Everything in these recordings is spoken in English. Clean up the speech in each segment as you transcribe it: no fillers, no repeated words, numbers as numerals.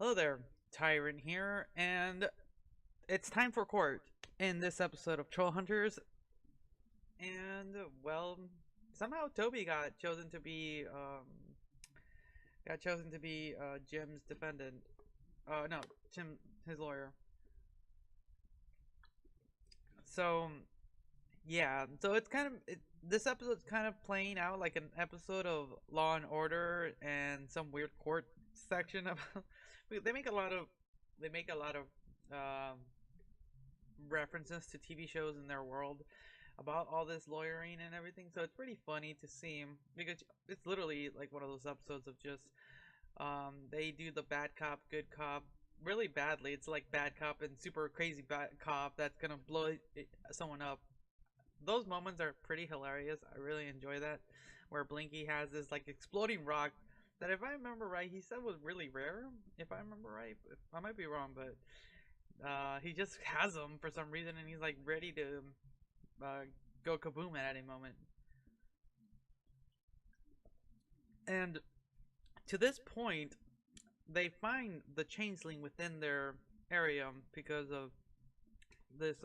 Hello there, Tyrant here, and it's time for court in this episode of Trollhunters. And well, somehow Toby got chosen to be Jim's defendant. No, Jim, his lawyer. So yeah, so this episode's kind of playing out like an episode of Law and Order and some weird court section of. they make a lot of they make a lot of um references to TV shows in their world about all this lawyering and everything. So it's pretty funny to see him because it's literally like one of those episodes of just they do the bad cop, good cop really badly. It's like bad cop and super crazy bad cop that's gonna blow someone up. Those moments are pretty hilarious. I really enjoy that. Where Blinky has this like exploding rock that, if I remember right, he said was really rare. If I remember right, I might be wrong, but he just has them for some reason, and he's like ready to uh, go kaboom at any moment. And to this point, they find the changeling within their area because of this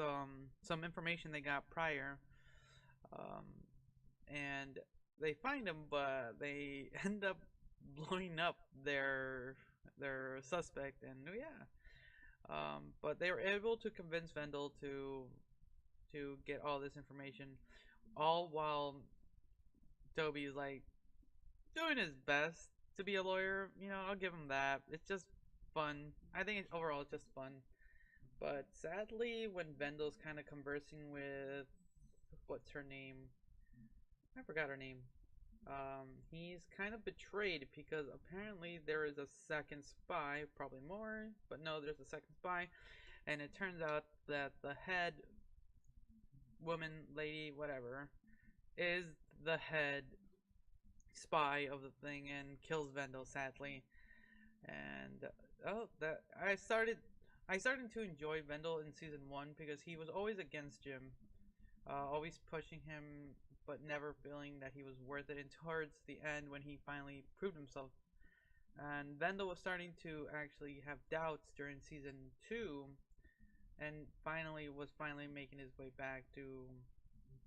some information they got prior, um, and they find him, but they end up blowing up their suspect, and yeah. But they were able to convince Vendel to get all this information, all while Toby is like doing his best to be a lawyer. I'll give him that. It's just fun. I think overall it's just fun. But sadly, when Vendel's kind of conversing with what's her name? I forgot her name. He's kind of betrayed because apparently there is a second spy, probably more, but no, there's a second spy, and it turns out that the head woman, lady, whatever, is the head spy of the thing and kills Vendel sadly. And oh, that I started to enjoy Vendel in season one because he was always against Jim, always pushing him, but never feeling that he was worth it. And towards the end, when he finally proved himself, and Vendel was starting to actually have doubts during season two, and finally making his way back to,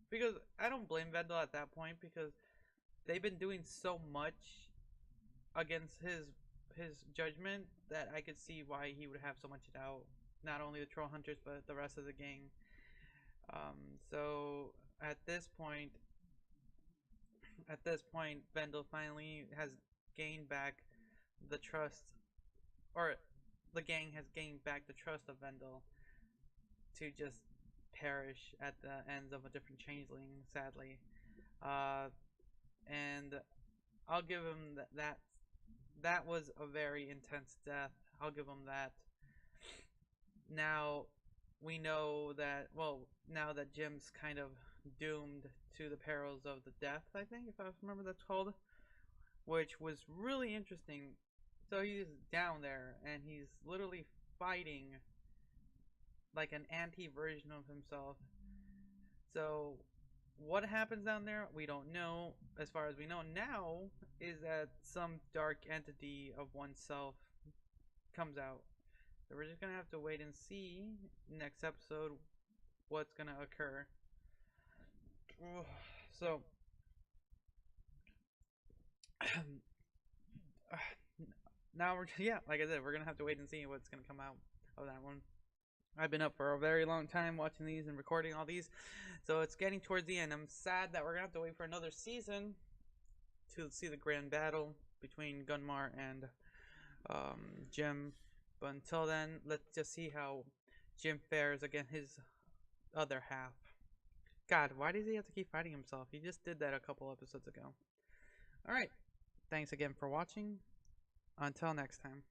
because I don't blame Vendel at that point because they've been doing so much against his judgment that I could see why he would have so much doubt. Not only the Troll Hunters, but the rest of the gang. So at this point, Vendel finally has gained back the trust, or the gang has gained back the trust of Vendel to just perish at the ends of a different changeling, sadly. Uh, and I'll give him that was a very intense death. I'll give him that. Now we know that, well, now that Jim's kind of doomed to the perils of the death, I think, if I remember that's called, which was really interesting. So he's down there and he's literally fighting like an anti-version of himself. So what happens down there, we don't know. As far as we know now, is that some dark entity of oneself comes out. So we're just gonna have to wait and see next episode what's gonna occur. So now like I said, we're gonna have to wait and see what's gonna come out of that one. I've been up for a very long time watching these and recording all these, so it's getting towards the end. I'm sad that we're gonna have to wait for another season to see the grand battle between Gunmar and Jim. But until then, let's just see how Jim fares against his other half. God, why does he have to keep fighting himself? He just did that a couple episodes ago. Alright, thanks again for watching. Until next time.